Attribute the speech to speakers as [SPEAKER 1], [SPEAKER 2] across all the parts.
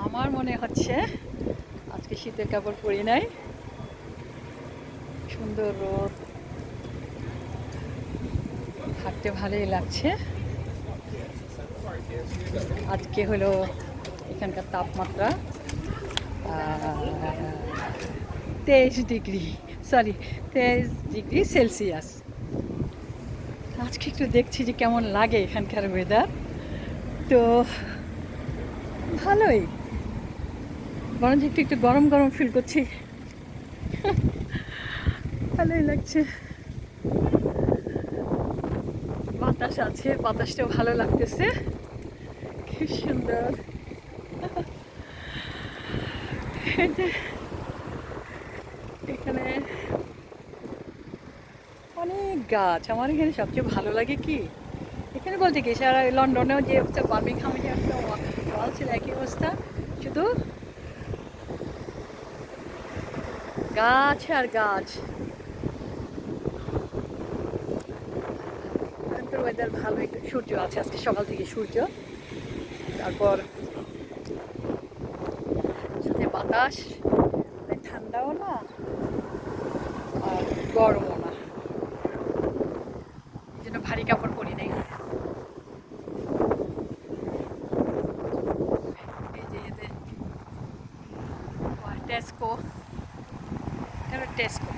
[SPEAKER 1] আমার মনে হচ্ছে আজকে শীতের কাপড় পরি নাই। সুন্দর রোদ, হাঁটতে ভালোই লাগছে। আজকে হলো এখানকার তাপমাত্রা 23 ডিগ্রি, সরি 23 ডিগ্রি সেলসিয়াস। আজকে একটু দেখছি যে কেমন লাগে এখানকার ওয়েদার। তো ভালোই, বরঞ্চ একটু একটু গরম গরম ফিল করছি। ভালোই লাগছে, বাতাস আছে, বাতাসটাও ভালো লাগতেছে, কি সুন্দর। এখানে অনেক গাছ। আমার এখানে সবচেয়ে ভালো লাগে কি, এখানে বলতে কি সারা লন্ডনেও যে অবস্থা, বার্মিংহামে যে একটা ওয়াল ছিল একই অবস্থা, শুধু গাছ আর গাছ। ওয়েদার ভালো, একটু সূর্য আছে আজকে সকাল থেকে, সূর্য, তারপর সাথে বাতাস, ঠান্ডাও না আর গরমও না, এই জন্য ভারী কাপড় পরি নাই। এই যে এতে টেস্কো, এটা টেস্কো।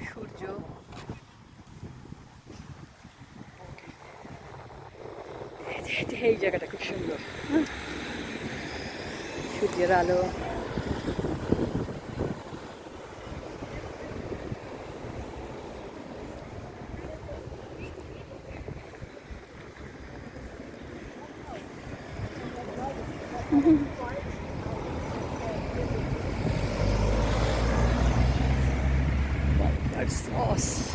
[SPEAKER 1] সূর্য, এই জায়গাটা খুব সুন্দর, সূর্যের আলো। That's awesome.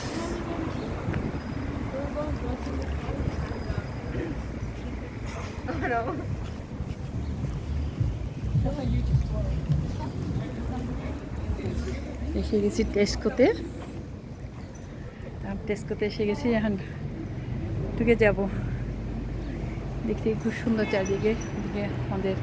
[SPEAKER 1] এসে গেছি টেস্কোতে, টেস্কোতে এসে গেছি, এখন ঢুকে যাব। দেখতে খুব সুন্দর চারদিকে, এদিকে আমাদের